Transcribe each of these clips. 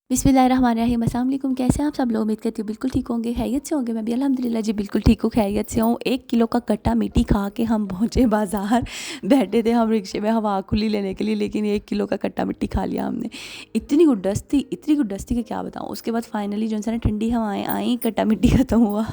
बिस्मिल्लाहिर्रहमानिर्रहीम। अस्सलाम वालेकुम। कैसे हैं आप सब लोग? उम्मीद करती हूँ बिल्कुल ठीक होंगे, खैरियत से होंगे। मैं भी अल्हम्दुलिल्लाह जी बिल्कुल ठीक हूँ, खैरियत से हूँ। 1 किलो का कट्टा मीठी खा के हम पहुँचे बाज़ार। बैठे थे हम रिक्शे में हवा खुली लेने के लिए, लेकिन 1 किलो का कट्टा मीठी खा लिया हमने। इतनी गुड्डस थी कि क्या बताऊँ। उसके बाद फाइनली जो है ना ठंडी हवाएँ आई, कट्टा मीठी ख़त्म हुआ।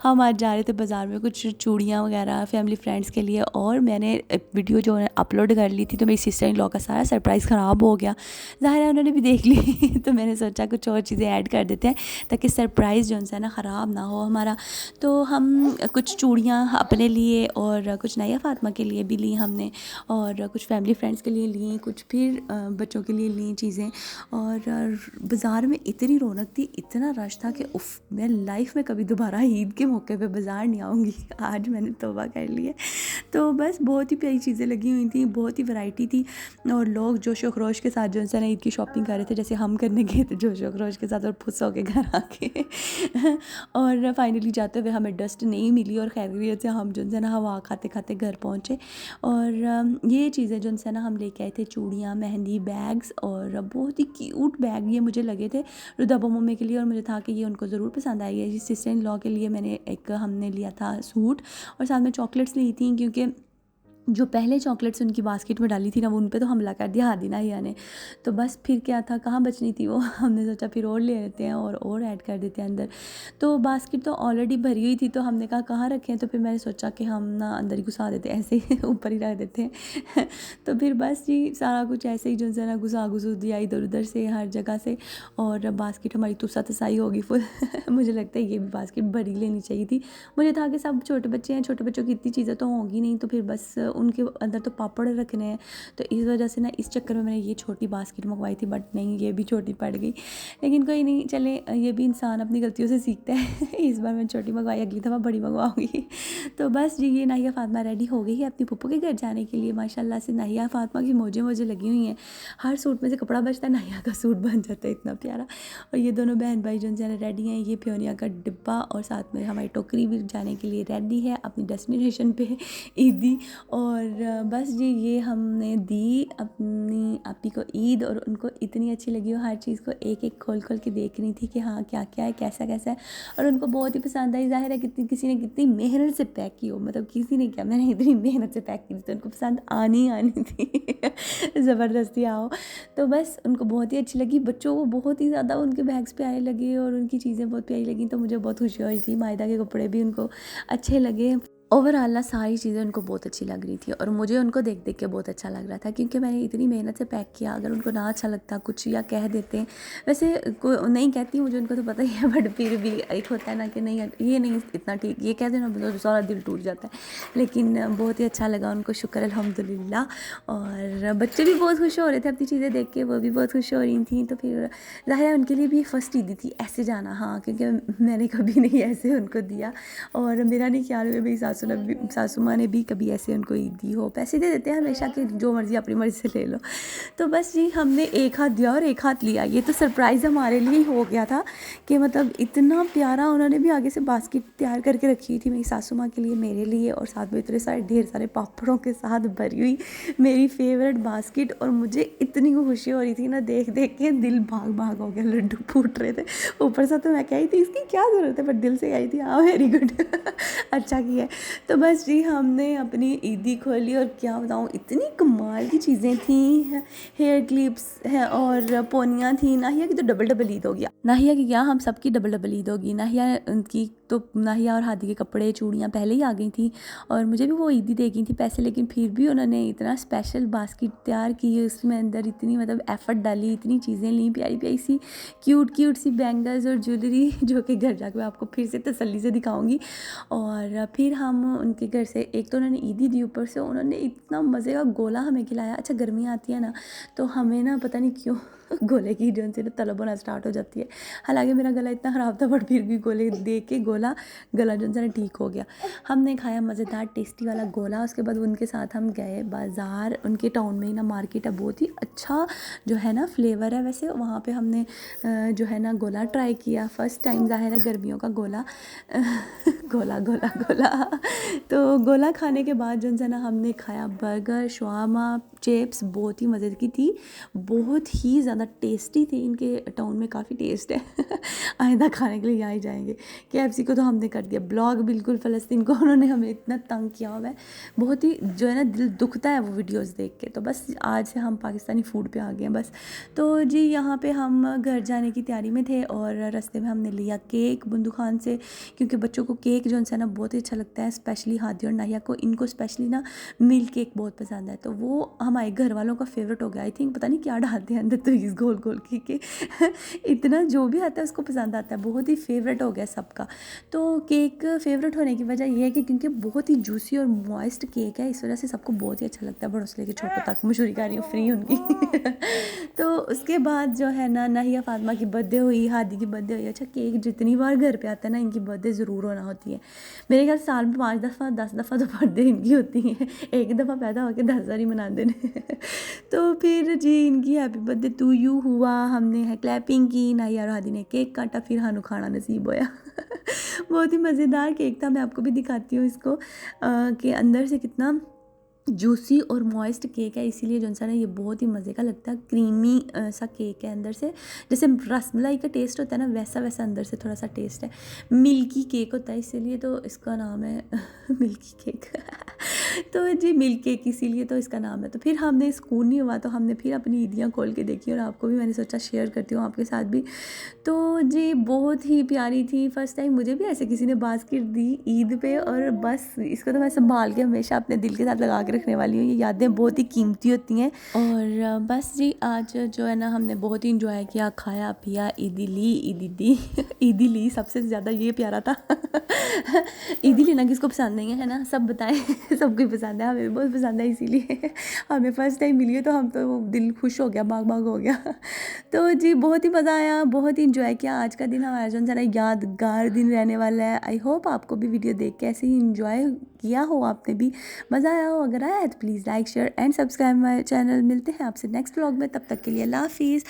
हम आज जा रहे थे बाज़ार में कुछ चूड़ियाँ वगैरह फैमिली फ्रेंड्स के लिए, और मैंने वीडियो जो है अपलोड कर ली थी, तो मेरी सिस्टर इन लॉ का सारा सरप्राइज़ ख़राब हो गया। ज़ाहिर है उन्होंने भी देख ली। तो मैंने सोचा कुछ और चीज़ें ऐड कर देते हैं ताकि सरप्राइज़ जो है ना ख़राब ना हो हमारा। तो हम कुछ चूड़ियाँ अपने लिए और कुछ नया फ़ातिमा के लिए भी ली हमने, और कुछ फैमिली फ्रेंड्स के लिए ली, कुछ फिर बच्चों के लिए ली चीज़ें। और बाज़ार में इतनी रौनक थी, इतना रश था कि उफ़, मैं लाइफ में कभी दोबारा ईद के मौके पे बाज़ार नहीं आऊँगी। आज मैंने तौबा कर ली है। तो बस बहुत ही प्यारी चीज़ें लगी हुई थी, बहुत ही वैरायटी थी, और लोग जोशो खरोश के साथ जो है ना ईद की शॉपिंग कर रहे थे, जैसे हम करने गए थे जोशो खरोश के साथ और खुश होके घर आके। और फाइनली जाते हुए हमें डस्ट नहीं मिली, और खैरियत से हम जो है ना हवा खाते खाते घर पहुँचे। और ये चीज़ें जो है ना हम लेके आए थे, चूड़ियाँ, मेहंदी, बैग्स, और बहुत ही क्यूट बैग ये मुझे लगे थे रुदाबा मम्मी के लिए, और मुझे था कि ये उनको ज़रूर पसंद आएगी। सिस्टर इन लॉ के लिए मैंने हमने लिया था सूट, और साथ में चॉकलेट्स ली थी, क्योंकि जो पहले चॉकलेट्स उनकी बास्केट में डाली थी ना, वो उन पे तो हमला कर दिया हादीना हिया ने। तो बस फिर क्या था, कहाँ बचनी थी वो। हमने सोचा फिर और ले लेते हैं और ऐड कर देते हैं अंदर। तो बास्केट तो ऑलरेडी भरी हुई थी, तो हमने कहा कहाँ रखें, तो फिर मैंने सोचा कि हम ना अंदर ही घुसा देते हैं, ऐसे ही ऊपर ही रख देते हैं। तो फिर बस जी सारा कुछ ऐसे ही जो है ना घुसा दिया इधर उधर से हर जगह से, और बास्केट हमारी तुसा तसाई होगी फुल। मुझे लगता है ये भी बास्केट भरी लेनी चाहिए थी। मुझे था कि सब छोटे बच्चे हैं, छोटे बच्चों की इतनी चीज़ें तो होंगी नहीं, तो फिर बस उनके अंदर तो पापड़ रखने हैं, तो इस वजह से ना इस चक्कर में मैंने ये छोटी बास्केट मंगवाई थी, बट नहीं, ये भी छोटी पड़ गई। लेकिन कोई नहीं, चले, ये भी इंसान अपनी गलतियों से सीखता है। इस बार मैंने छोटी मंगवाई, अगली दफ़ा बड़ी मंगवाऊंगी। तो बस जी ये नाहिया फ़ातिमा रेडी हो गई है अपनी पप्पू के घर जाने के लिए। माशाल्लाह से नाहिया फ़ातिमा की मौजें लगी हुई हैं। हर सूट में से कपड़ा बचता है, नाहिया का सूट बन जाता है, इतना प्यारा। और ये दोनों बहन भाई जो है रेडी हैं, ये फ्योनिया का डिब्बा और साथ में हमारी टोकरी भी जाने के लिए रेडी है अपनी डेस्टिनेशन पे ईदी। और बस जी ये हमने दी अपनी आपी को ईद, और उनको इतनी अच्छी लगी वो हर चीज़ को एक एक खोल खोल के देख रही थी कि हाँ क्या क्या है, कैसा कैसा है, और उनको बहुत ही पसंद आई। ज़ाहिर है किसी ने कितनी मेहनत से पैक की हो, मतलब किसी ने क्या, मैंने इतनी मेहनत से पैक की थी, तो उनको पसंद आनी थी। ज़बरदस्ती आओ। तो बस उनको बहुत ही अच्छी लगी, बच्चों को बहुत ही ज़्यादा उनके बैग्स प्यारे लगे, और उनकी चीज़ें बहुत प्यारी लगी, तो मुझे बहुत खुशी हो रही थी। मायदा के कपड़े भी उनको अच्छे लगे। ओवरऑल ना सारी चीज़ें उनको बहुत अच्छी लग रही थी, और मुझे उनको देख देख के बहुत अच्छा लग रहा था, क्योंकि मैंने इतनी मेहनत से पैक किया। अगर उनको ना अच्छा लगता कुछ या कह देते, वैसे नहीं कहती, मुझे उनको तो पता ही है, बट फिर भी एक होता है ना कि नहीं ये नहीं इतना ठीक, ये कह देना तो सारा दिल टूट जाता है। लेकिन बहुत ही अच्छा लगा उनको, शुक्र अल्हम्दुलिल्लाह। और बच्चे भी बहुत खुश हो रहे थे अपनी चीज़ें देख के, वो भी बहुत खुश हो रही थी। तो फिर ज़ाहिर है उनके लिए भी फर्स्ट ईदी थी ऐसे जाना, हाँ, क्योंकि मैंने कभी नहीं ऐसे उनको दिया, और मेरा नहीं ख्याल है मेरी सासू माँ ने भी कभी ऐसे उनको ईद दी हो। पैसे दे देते हैं हमेशा कि जो मर्ज़ी अपनी मर्ज़ी से ले लो। तो बस जी हमने एक हाथ दिया और एक हाथ लिया। ये तो सरप्राइज़ हमारे लिए ही हो गया था कि मतलब इतना प्यारा। उन्होंने भी आगे से बास्केट तैयार करके रखी हुई थी मेरी सासू माँ के लिए, मेरे लिए, और साथ में इतने सारे ढेर सारे पापड़ों के साथ भरी हुई मेरी फेवरेट बास्केट। और मुझे इतनी खुशी हो रही थी ना, देख देख के दिल भाग भाग हो गया, लड्डू फूट रहे थे। ऊपर से तो मैं कही थी इसकी क्या ज़रूरत है, पर दिल से कही थी हाँ वेरी गुड। अच्छा किया। तो बस जी हमने अपनी ईदी खोली, और क्या बताऊँ इतनी कमाल की चीज़ें थी। हेयर क्लिप्स हैं और पोनियाँ थी। नाहिया की तो डबल डबल ईद हो गया, नाहिया की क्या, हम सबकी डबल डबल ईद होगी। नाहिया उनकी तो नाहिया और हादी के कपड़े चूड़ियाँ पहले ही आ गई थी, और मुझे भी वो ईदी दे गई थी पैसे, लेकिन फिर भी उन्होंने इतना स्पेशल बास्केट तैयार की, उसमें अंदर इतनी मतलब एफ़र्ट डाली, इतनी चीज़ें ली, प्यारी प्यारी सी क्यूट सी बैंगल्स और ज्वेलरी, जो कि घर जाकर मैं आपको फिर से तसल्ली से दिखाऊंगी। और फिर हम उनके घर से, एक तो उन्होंने ईदी दी, ऊपर से उन्होंने इतना मज़े का गोला हमें खिलाया। अच्छा गर्मी आती है ना, तो हमें ना पता नहीं क्यों गोले की जो से तलब होना स्टार्ट हो जाती है। हालांकि मेरा गला इतना ख़राब था, बट फिर भी गोले दे के गला जो है ठीक हो गया। हमने खाया मज़ेदार टेस्टी वाला गोला। उसके बाद उनके साथ हम गए बाज़ार। उनके टाउन में ही ना मार्केट है, बहुत ही अच्छा जो है ना फ्लेवर है वैसे। वहाँ पे हमने जो है ना गोला ट्राई किया फर्स्ट टाइम, ज़ाहिर है गर्मियों का गोला। गोला गोला गोला। तो गोला खाने के बाद जो है ना हमने खाया बर्गर, शवारमा, चिप्स, बहुत ही मज़े की थी, बहुत ही ज़्यादा ज़्यादा टेस्टी थे, इनके टाउन में काफ़ी टेस्ट है आइंदा खाने के लिए यहाँ ही जाएंगे। KFC को तो हमने कर दिया ब्लॉग, बिल्कुल फ़लस्तीन को उन्होंने हमें इतना तंग किया हुआ है, बहुत ही जो है ना दिल दुखता है वो वीडियोस देख के। तो बस आज से हम पाकिस्तानी फूड पे आ गए हैं बस। तो जी यहाँ पे हम घर जाने की तैयारी में थे और रास्ते में हमने लिया केक बुंदू खान से, क्योंकि बच्चों को केक जो है ना बहुत ही अच्छा लगता है, स्पेशली हादी और नाहिया को, इनको स्पेशली ना मिल्क केक बहुत पसंद है। तो वो हमारे घर वालों का फेवरेट हो गया। आई थिंक पता नहीं क्या डालते हैं अंदर, तो इस गोल गोल के इतना जो भी आता है उसको पसंद आता है, बहुत ही फेवरेट हो गया सबका। तो केक फेवरेट होने की वजह यह है कि क्योंकि बहुत ही जूसी और मॉइस्ट केक है, इस वजह से सबको बहुत ही अच्छा लगता है, बड़ों से लेकर छोटों तक। मशहूरी कर रही हूँ फ्री उनकी तो उसके बाद जो है ना नाहिया फातिमा की बर्थडे हुई, हादी की बर्थडे हुई। अच्छा केक जितनी बार घर पे आता है ना इनकी बर्थडे ज़रूर होना होती है। मेरे ख्याल साल में 5 दफ़ा 10 दफ़ा तो बर्थडे इनकी होती है, एक दफ़ा पैदा होकर 10 बार ही मना देने तो फिर जी इनकी हैप्पी बर्थडे टू यू हुआ, हमने है क्लैपिंग की, नाहिया और हादी ने केक काटा, फिर हानू खाना नसीब होया बहुत ही मज़ेदार केक था। मैं आपको भी दिखाती हूँ इसको कि अंदर से कितना जूसी और मॉइस्ट केक है, इसीलिए जो सा ना ये बहुत ही मज़े का लगता है। क्रीमी सा केक है अंदर से, जैसे रसमलाई का टेस्ट होता है ना वैसा वैसा अंदर से थोड़ा सा टेस्ट है। मिल्की केक होता है इसीलिए तो इसका नाम है मिल्की केक तो जी मिल्क केक इसीलिए तो इसका नाम है। तो फिर हमने सुकून नहीं हुआ, तो हमने फिर अपनी ईदियाँ खोल के देखी और आपको भी मैंने सोचा शेयर करती हूँ आपके साथ भी। तो जी बहुत ही प्यारी थी, फर्स्ट टाइम मुझे भी ऐसे किसी ने बास्केट दी ईद पे, और बस इसको तो मैं संभाल के हमेशा अपने दिल के साथ लगा के रखने वाली हूँ। ये यादें बहुत ही कीमती होती हैं। और बस जी आज जो है ना हमने बहुत ही इंजॉय किया, खाया पिया, ईदी ली ईदी दी ईदी ली, सबसे ज़्यादा ये प्यारा था ईदी लेना किसको पसंद नहीं है ना, सब बताएं सबको ही पसंद है, हमें भी बहुत पसंद है, इसीलिए हमें फ़र्स्ट टाइम मिली है तो हम तो दिल खुश हो गया, बाग बाग हो गया तो जी बहुत ही मज़ा आया, बहुत ही इंजॉय किया। आज का दिन हमारा जो है ना यादगार दिन रहने वाला है। आई होप आपको भी वीडियो देख के ऐसे ही इंजॉय किया हो, आपने भी मज़ा आया हो। अगर आया है तो please like share and subscribe my channel. मिलते हैं आपसे नेक्स्ट व्लॉग में, तब तक के लिए अल्लाह हाफिज़।